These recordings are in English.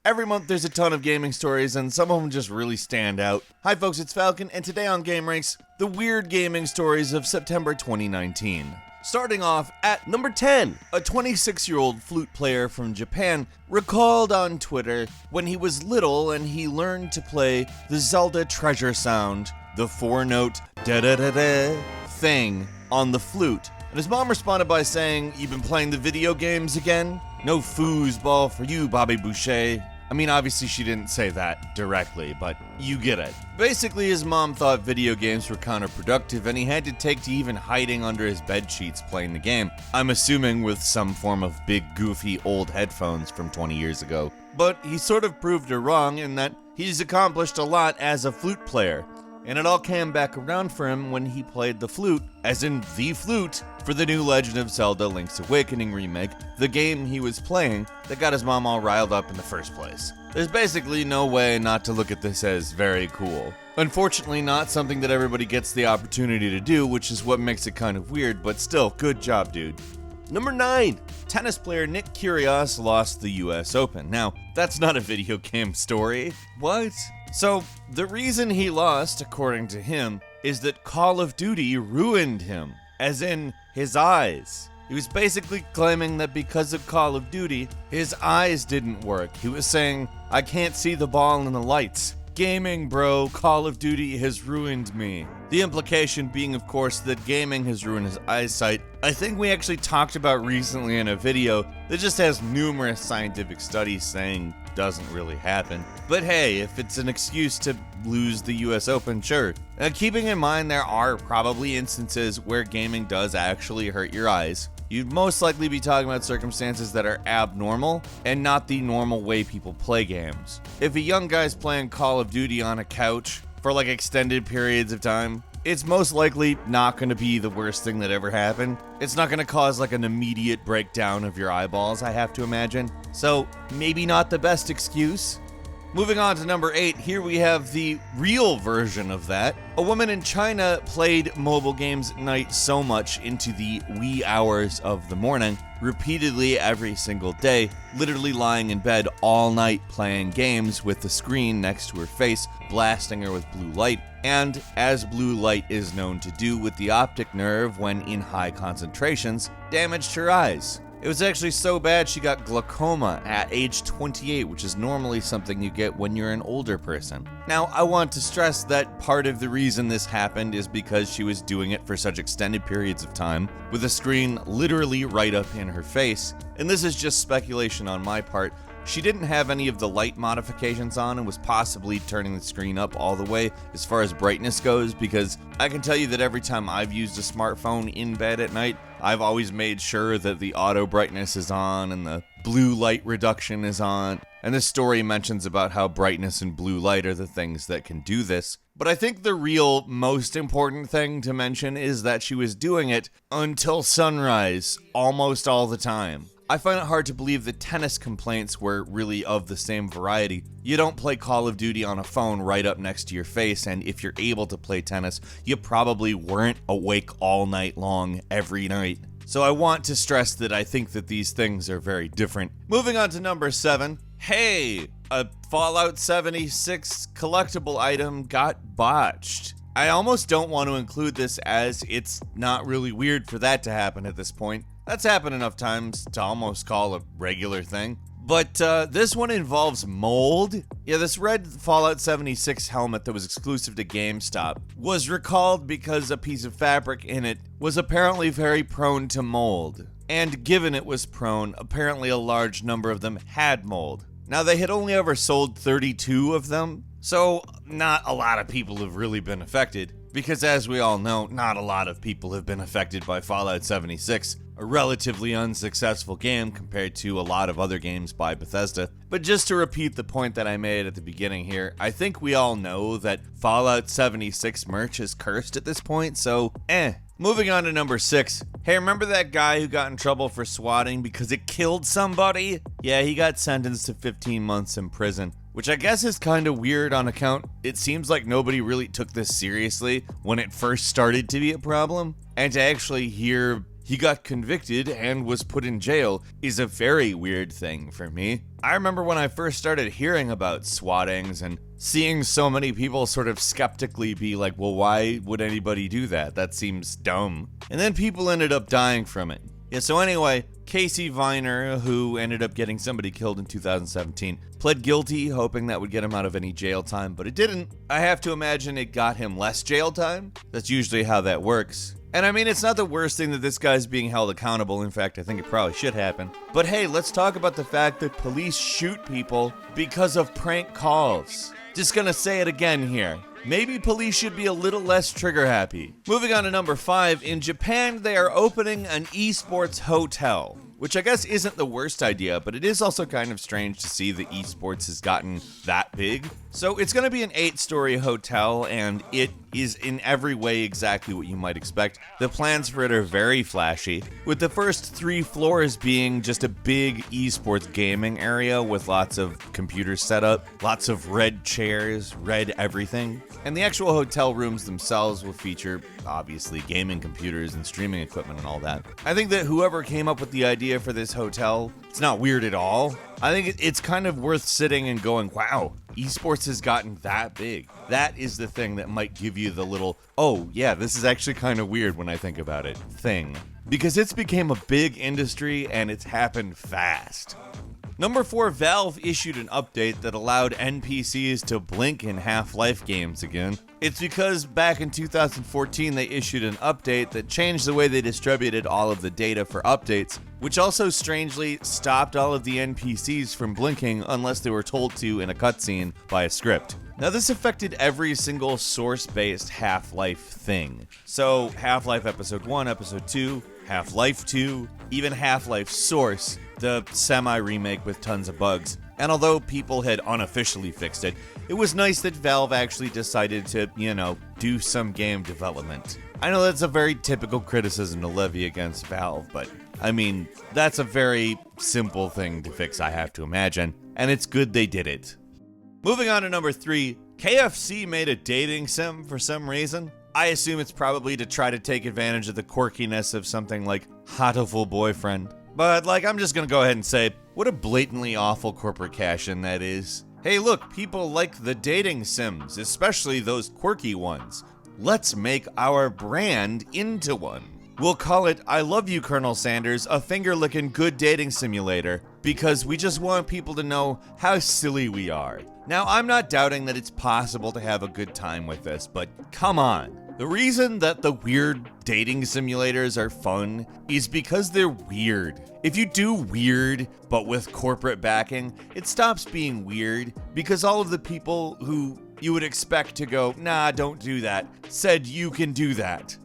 Every month there's a ton of gaming stories, and some of them just really stand out. Hi folks, it's Falcon, and today on gameranx, the weird gaming stories of September 2019. Starting off at number 10, a 26-year-old flute player from Japan recalled on Twitter when he was little and he learned to play the Zelda treasure sound, the 4-note da-da-da-da thing on the flute. And his mom responded by saying, "You've been playing the video games again? No foosball for you, Bobby Boucher." I mean, obviously she didn't say that directly, but you get it. Basically, his mom thought video games were counterproductive and he had to take to even hiding under his bed sheets playing the game. I'm assuming with some form of big, goofy, old headphones from 20 years ago. But he sort of proved her wrong in that he's accomplished a lot as a flute player. And it all came back around for him when he played the flute, as in the flute, for the new Legend of Zelda Link's Awakening remake, the game he was playing that got his mom all riled up in the first place. There's basically no way not to look at this as very cool. Unfortunately, not something that everybody gets the opportunity to do, which is what makes it kind of weird, but still, good job, dude. Number 9, tennis player Nick Kyrgios lost the US Open. Now, that's not a video game story. What? So, the reason he lost, according to him, is that Call of Duty ruined him, as in his eyes. He was basically claiming that because of Call of Duty, his eyes didn't work. He was saying, "I can't see the ball in the lights. Gaming, bro, Call of Duty has ruined me." The implication being, of course, that gaming has ruined his eyesight. I think we actually talked about recently in a video that just has numerous scientific studies saying doesn't really happen. But hey, if it's an excuse to lose the US Open, sure. Keeping in mind there are probably instances where gaming does actually hurt your eyes. You'd most likely be talking about circumstances that are abnormal and not the normal way people play games. If a young guy's playing Call of Duty on a couch for like extended periods of time, it's most likely not going to be the worst thing that ever happened. It's not going to cause like an immediate breakdown of your eyeballs, I have to imagine. So maybe not the best excuse. Moving on to number 8, here we have the real version of that. A woman in China played mobile games at night so much into the wee hours of the morning, repeatedly every single day, literally lying in bed all night playing games with the screen next to her face, blasting her with blue light, and as blue light is known to do with the optic nerve when in high concentrations, damaged her eyes. It was actually so bad she got glaucoma at age 28, which is normally something you get when you're an older person. Now, I want to stress that part of the reason this happened is because she was doing it for such extended periods of time, with a screen literally right up in her face. And this is just speculation on my part. She didn't have any of the light modifications on and was possibly turning the screen up all the way as far as brightness goes, because I can tell you that every time I've used a smartphone in bed at night, I've always made sure that the auto brightness is on and the blue light reduction is on. And this story mentions about how brightness and blue light are the things that can do this. But I think the real most important thing to mention is that she was doing it until sunrise almost all the time. I find it hard to believe that tennis complaints were really of the same variety. You don't play Call of Duty on a phone right up next to your face, and if you're able to play tennis, you probably weren't awake all night long every night. So I want to stress that I think that these things are very different. Moving on to number 7. Hey, a Fallout 76 collectible item got botched. I almost don't want to include this as it's not really weird for that to happen at this point. That's happened enough times to almost call a regular thing. But this one involves mold. Yeah, this red Fallout 76 helmet that was exclusive to GameStop was recalled because a piece of fabric in it was apparently very prone to mold. And given it was prone, apparently a large number of them had mold. Now, they had only ever sold 32 of them, so not a lot of people have really been affected. Because as we all know, not a lot of people have been affected by Fallout 76, a relatively unsuccessful game compared to a lot of other games by Bethesda. But just to repeat the point that I made at the beginning here, I think we all know that Fallout 76 merch is cursed at this point, so Moving on to number 6. Hey, remember that guy who got in trouble for swatting because it killed somebody? Yeah, he got sentenced to 15 months in prison, which I guess is kind of weird on account it seems like nobody really took this seriously when it first started to be a problem. And to actually hear he got convicted and was put in jail is a very weird thing for me. I remember when I first started hearing about swattings and seeing so many people sort of skeptically be like, well, why would anybody do that? That seems dumb. And then people ended up dying from it. Yeah, so anyway, Casey Viner, who ended up getting somebody killed in 2017, pled guilty, hoping that would get him out of any jail time, but it didn't. I have to imagine it got him less jail time. That's usually how that works. And I mean, it's not the worst thing that this guy's being held accountable. In fact, I think it probably should happen. But hey, let's talk about the fact that police shoot people because of prank calls. Just gonna say it again here. Maybe police should be a little less trigger happy. Moving on to number 5, in Japan they are opening an eSports hotel, which I guess isn't the worst idea, but it is also kind of strange to see that eSports has gotten that big. So it's going to be an 8-story hotel, and it is in every way exactly what you might expect. The plans for it are very flashy, with the first 3 floors being just a big eSports gaming area with lots of computers set up, lots of red chairs, red everything. And the actual hotel rooms themselves will feature, obviously, gaming computers and streaming equipment and all that. I think that whoever came up with the idea for this hotel, it's not weird at all. I think it's kind of worth sitting and going, wow, esports has gotten that big. That is the thing that might give you the little, oh yeah, this is actually kind of weird when I think about it, thing. Because it's became a big industry and it's happened fast. Number 4, Valve issued an update that allowed NPCs to blink in Half-Life games again. It's because back in 2014 they issued an update that changed the way they distributed all of the data for updates, which also strangely stopped all of the NPCs from blinking unless they were told to in a cutscene by a script. Now this affected every single source-based Half-Life thing. So Half-Life Episode 1, Episode 2, Half-Life 2, even Half-Life Source, the semi-remake with tons of bugs. And although people had unofficially fixed it, it was nice that Valve actually decided to, do some game development. I know that's a very typical criticism to levy against Valve, but I mean, that's a very simple thing to fix, I have to imagine, and it's good they did it. Moving on to number 3, KFC made a dating sim for some reason. I assume it's probably to try to take advantage of the quirkiness of something like Hatoful Boyfriend. But I'm just gonna go ahead and say, what a blatantly awful corporate cash-in that is. Hey look, people like the dating sims, especially those quirky ones. Let's make our brand into one. We'll call it I Love You, Colonel Sanders, a finger-licking good dating simulator, because we just want people to know how silly we are. Now, I'm not doubting that it's possible to have a good time with this, but come on. The reason that the weird dating simulators are fun is because they're weird. If you do weird, but with corporate backing, it stops being weird because all of the people who you would expect to go, nah, don't do that, said you can do that.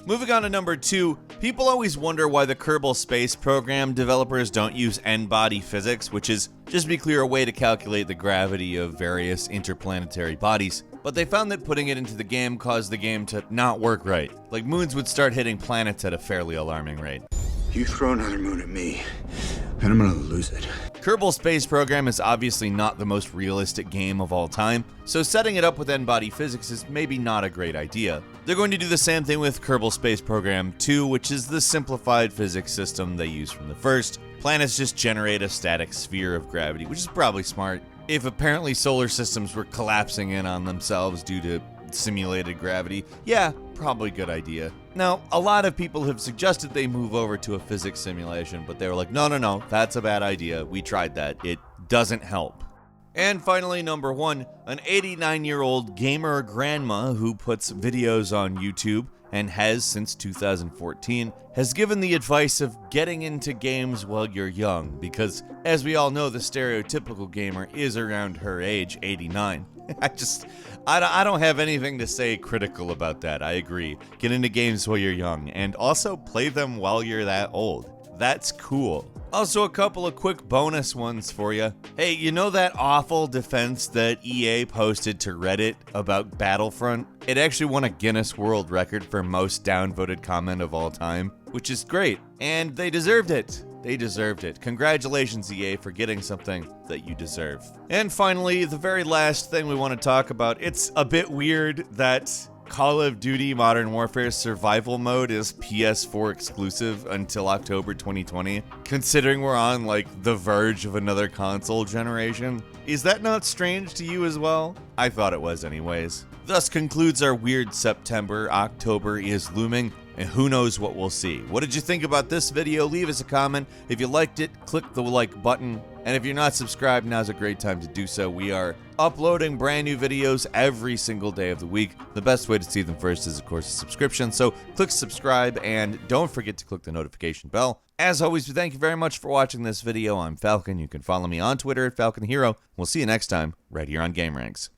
Moving on to number 2, people always wonder why the Kerbal space program developers don't use n-body physics, which is, just to be clear, a way to calculate the gravity of various interplanetary bodies. But they found that putting it into the game caused the game to not work right. Like moons would start hitting planets at a fairly alarming rate. You throw another moon at me, and I'm gonna lose it. Kerbal Space Program is obviously not the most realistic game of all time, so setting it up with n-body physics is maybe not a great idea. They're going to do the same thing with Kerbal Space Program 2, which is the simplified physics system they used from the first. Planets just generate a static sphere of gravity, which is probably smart. If apparently solar systems were collapsing in on themselves due to simulated gravity, yeah, probably good idea. Now, a lot of people have suggested they move over to a physics simulation, but they were like, no, that's a bad idea. We tried that. It doesn't help. And finally, number 1, an 89-year-old gamer grandma who puts videos on YouTube and has since 2014, has given the advice of getting into games while you're young, because as we all know, the stereotypical gamer is around her age, 89. I don't have anything to say critical about that. I agree. Get into games while you're young, and also play them while you're that old. That's cool. Also, a couple of quick bonus ones for you. Hey, you know that awful defense that EA posted to Reddit about Battlefront? It actually won a Guinness World Record for most downvoted comment of all time, which is great, and they deserved it. They deserved it. Congratulations, EA, for getting something that you deserve. And finally, the very last thing we want to talk about, it's a bit weird that Call of Duty Modern Warfare Survival Mode is PS4 exclusive until October 2020, considering we're on, like, the verge of another console generation. Is that not strange to you as well? I thought it was anyways. Thus concludes our weird September. October is looming, and who knows what we'll see. What did you think about this video? Leave us a comment. If you liked it, click the like button. And if you're not subscribed, now's a great time to do so. We are uploading brand new videos every single day of the week. The best way to see them first is, of course, a subscription. So click subscribe and don't forget to click the notification bell. As always, we thank you very much for watching this video. I'm Falcon. You can follow me on Twitter at Falcon Hero. We'll see you next time right here on gameranx.